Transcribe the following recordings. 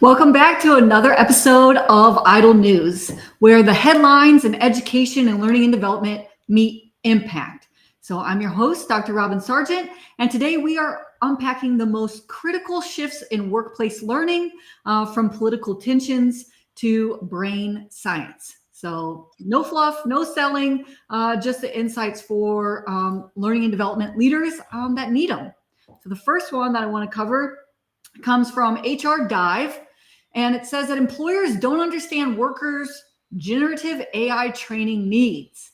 Welcome back to another episode of Idle News, where the headlines in education and learning and development meet impact. So I'm your host, Dr. Robin Sargent, and today we are unpacking the most critical shifts in workplace learning, from political tensions to brain science. So no fluff, no selling, just the insights for learning and development leaders that need them. So the first one that I want to cover comes from HR Dive, and it says that employers don't understand workers' generative AI training needs.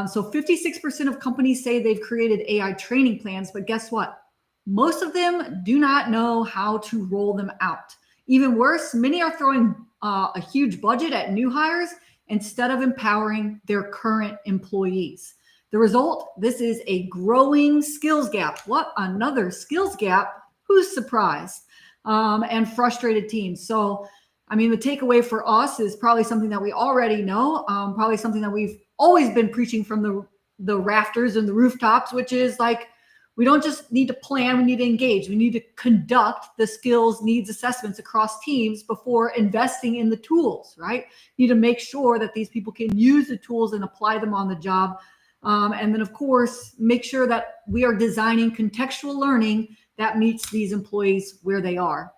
So 56% of companies say they've created AI training plans, but guess what? Most of them do not know how to roll them out. Even worse, many are throwing a huge budget at new hires instead of empowering their current employees. The result, this is a growing skills gap. What? Another skills gap? Who's surprised? And frustrated teams. So, I mean, the takeaway for us is probably something that we already know, probably something that we've always been preaching from the rafters and the rooftops, which is like, we don't just need to plan, we need to engage. We need to conduct the skills needs assessments across teams before investing in the tools, right? You need to make sure that these people can use the tools and apply them on the job. And then, of course, make sure that we are designing contextual learning that meets these employees where they are.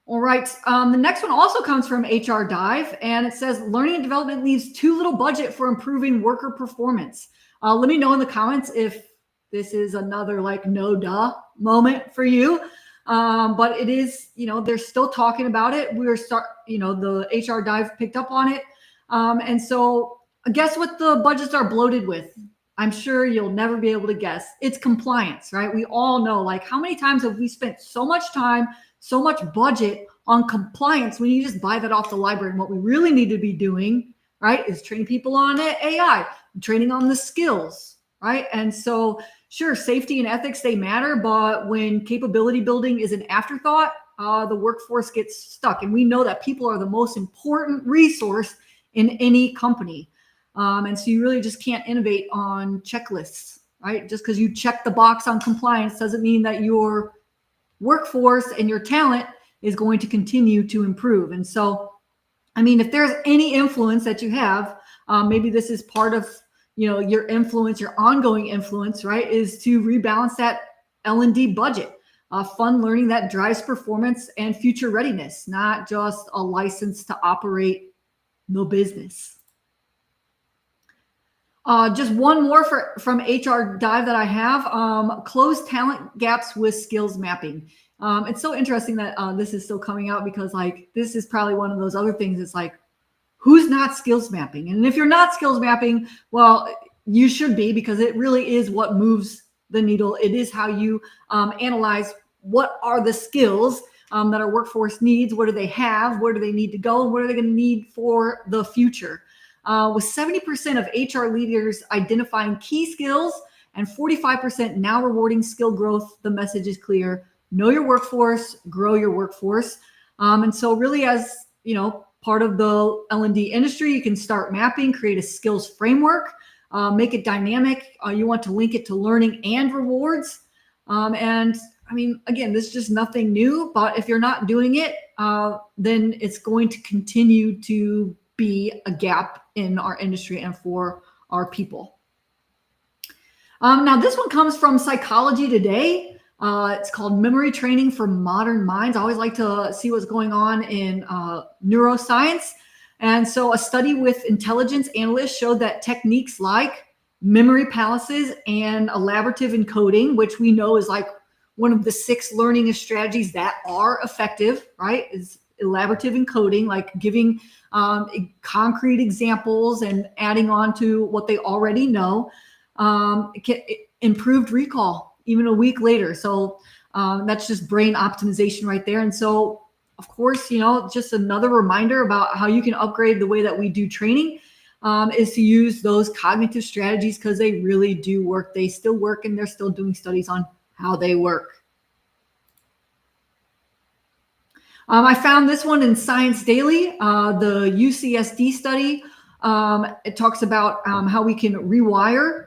All right, the next one also comes from HR Dive, and it says learning and development leaves too little budget for improving worker performance. Let me know in the comments if this is another like no duh moment for you. But it is, they're still talking about it. The HR Dive picked up on it. And so guess what the budgets are bloated with? I'm sure you'll never be able to guess. It's compliance, right? We all know, like, how many times have we spent so much time, so much budget on compliance when you just buy that off the library? And what we really need to be doing, right, is training people on AI, training on the skills, right? And so, sure, safety and ethics, they matter, but when capability building is an afterthought, the workforce gets stuck. And we know that people are the most important resource in any company. And so you really just can't innovate on checklists, right? Just because you check the box on compliance doesn't mean that your workforce and your talent is going to continue to improve. And so, I mean, if there's any influence that you have, maybe this is part of, your influence, your ongoing influence, right, is to rebalance that L&D budget, fund learning that drives performance and future readiness, not just a license to operate the business. Just one more from HR Dive that I have, close talent gaps with skills mapping. It's so interesting that this is still coming out because this is probably one of those other things. It's like, who's not skills mapping? And if you're not skills mapping, well, you should be, because it really is what moves the needle. It is how you analyze what are the skills that our workforce needs. What do they have? Where do they need to go? And what are they going to need for the future? With 70% of HR leaders identifying key skills and 45% now rewarding skill growth, the message is clear. Know your workforce, grow your workforce. And so really, as part of the L&D industry, you can start mapping, create a skills framework, make it dynamic. You want to link it to learning and rewards. And I mean, again, this is just nothing new, but if you're not doing it, then it's going to continue to be a gap in our industry and for our people. Now, this one comes from Psychology Today. It's called Memory Training for Modern Minds. I always like to see what's going on in neuroscience. And so a study with intelligence analysts showed that techniques like memory palaces and elaborative encoding, which we know is like one of the 6 learning strategies that are effective, right, is elaborative encoding, like giving concrete examples and adding on to what they already know. Improved recall even a week later. So that's just brain optimization right there. And so, of course, just another reminder about how you can upgrade the way that we do training is to use those cognitive strategies, because they really do work. They still work, and they're still doing studies on how they work. I found this one in Science Daily, the UCSD study. It talks about how we can rewire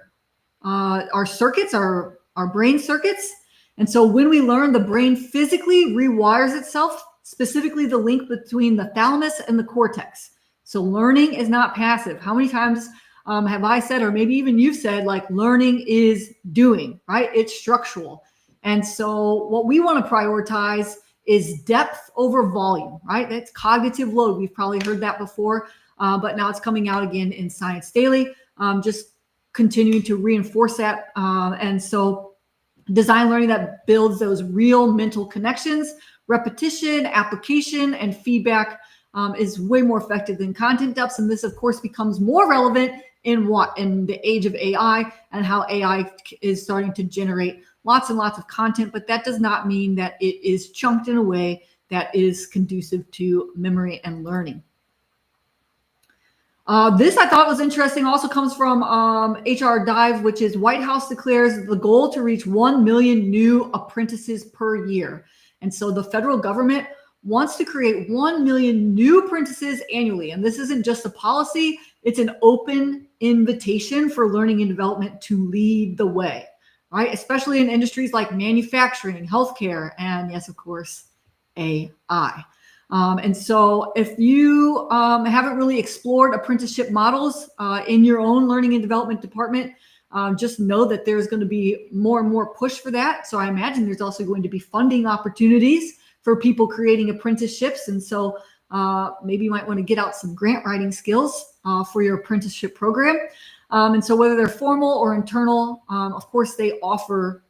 our circuits, our brain circuits. And so when we learn, the brain physically rewires itself, specifically the link between the thalamus and the cortex. So learning is not passive. How many times have I said, or maybe even you've said, like, learning is doing, right? It's structural. And so what we want to prioritize is depth over volume, right? That's cognitive load. We've probably heard that before, but now it's coming out again in Science Daily, just continuing to reinforce that. And so design learning that builds those real mental connections, repetition, application, and feedback is way more effective than content depths. And this, of course, becomes more relevant in the age of AI, and how AI is starting to generate lots and lots of content, but that does not mean that it is chunked in a way that is conducive to memory and learning. This I thought was interesting. Also comes from ADDIE, which is White House declares the goal to reach 1 million new apprentices per year. And so the federal government wants to create 1 million new apprentices annually. And this isn't just a policy, it's an open invitation for learning and development to lead the way, right? Especially in industries like manufacturing, healthcare, and yes, of course, AI. And so if you haven't really explored apprenticeship models in your own learning and development department, just know that there's going to be more and more push for that. So I imagine there's also going to be funding opportunities for people creating apprenticeships. And so maybe you might want to get out some grant writing skills for your apprenticeship program. And so whether they're formal or internal, of course, they offer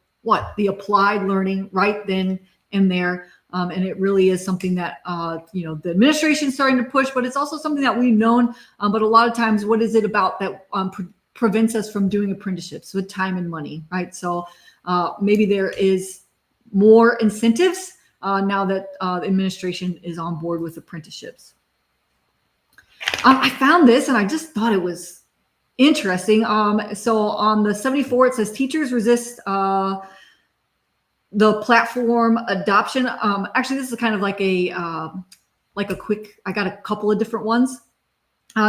the applied learning right then and there. And it really is something that, the administration is starting to push, but it's also something that we've known. But a lot of times, what is it about that prevents us from doing apprenticeships with time and money, right? So maybe there is more incentives now that the administration is on board with apprenticeships. I found this and I just thought it was interesting. So on the 74, it says teachers resist the platform adoption. Actually, this is kind of like a quick, I got a couple of different ones.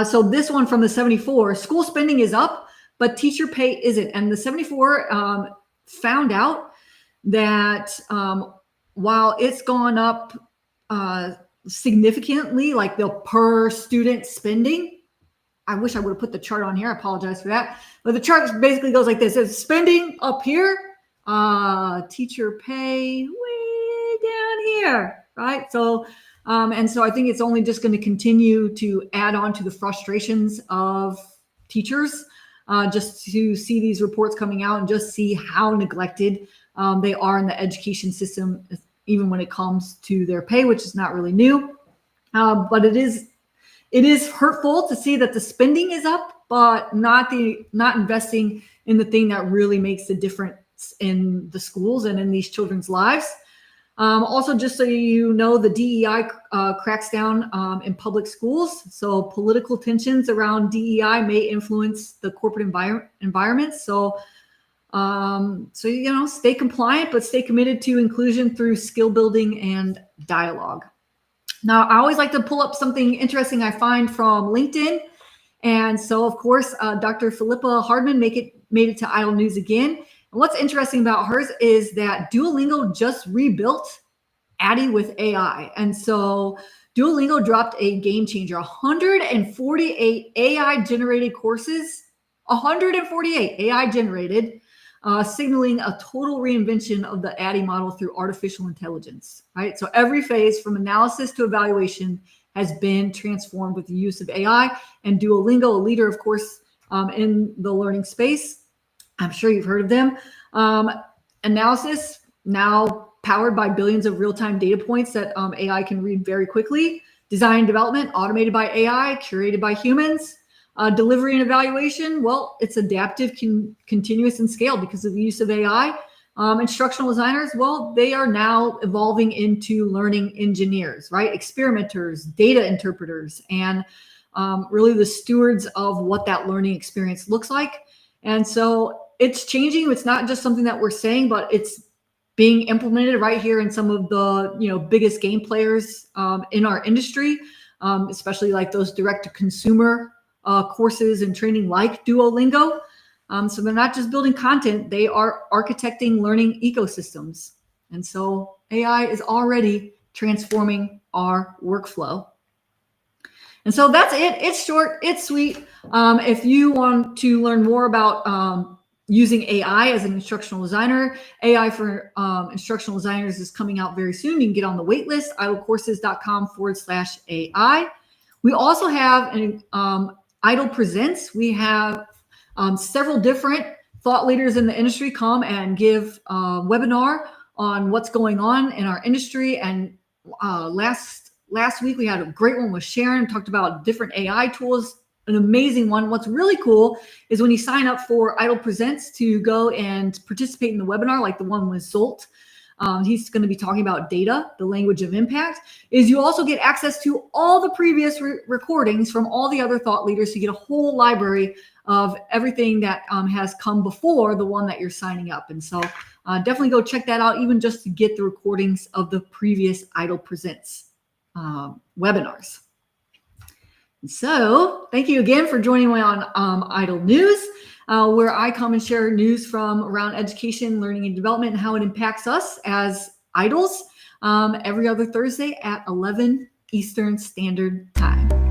So this one from the 74, school spending is up, but teacher pay isn't. And the 74 found out that while it's gone up significantly, like the per student spending, I wish I would have put the chart on here. I apologize for that. But the chart basically goes like this. It's spending up here, teacher pay way down here, right? So, and so I think it's only just going to continue to add on to the frustrations of teachers, just to see these reports coming out and just see how neglected they are in the education system, even when it comes to their pay, which is not really new. But it is hurtful to see that the spending is up, but not investing in the thing that really makes the difference in the schools and in these children's lives. Also, just so you know, the DEI cracks down in public schools. So political tensions around DEI may influence the corporate environment. So, stay compliant, but stay committed to inclusion through skill building and dialogue. Now, I always like to pull up something interesting I find from LinkedIn. And so, of course, Dr. Philippa Hardman made it to Idle News again. And what's interesting about hers is that Duolingo just rebuilt ADDIE with AI. And so Duolingo dropped a game changer, 148 AI-generated courses, 148 AI-generated, signaling a total reinvention of the ADDIE model through artificial intelligence, right? So every phase from analysis to evaluation has been transformed with the use of AI. And Duolingo, a leader, of course, in the learning space, I'm sure you've heard of them. Analysis, now powered by billions of real-time data points that AI can read very quickly. Design and development, automated by AI, curated by humans. Delivery and evaluation, well, it's adaptive, continuous, and scaled because of the use of AI. Instructional designers, well, they are now evolving into learning engineers, right? Experimenters, data interpreters, and really the stewards of what that learning experience looks like. And so it's changing. It's not just something that we're saying, but it's being implemented right here in some of the biggest game players in our industry, especially like those direct-to-consumer courses and training like Duolingo. So they're not just building content, they are architecting learning ecosystems. And so AI is already transforming our workflow. And so that's it. It's short, it's sweet. If you want to learn more about using AI as an instructional designer, AI for instructional designers is coming out very soon. You can get on the wait list, idlecourses.com/AI. We also have an IDLE Presents. We have several different thought leaders in the industry come and give a webinar on what's going on in our industry. And last week we had a great one with Sharon, talked about different AI tools, an amazing one. What's really cool is when you sign up for IDLE Presents to go and participate in the webinar, like the one with Zolt, he's going to be talking about data, the language of impact, is you also get access to all the previous recordings from all the other thought leaders. So you get a whole library of everything that has come before the one that you're signing up. And so definitely go check that out, even just to get the recordings of the previous IDLE Presents webinars. And so thank you again for joining me on IDLE News, where I come and share news from around education, learning, and development, and how it impacts us as IDLEs every other Thursday at 11 Eastern Standard Time.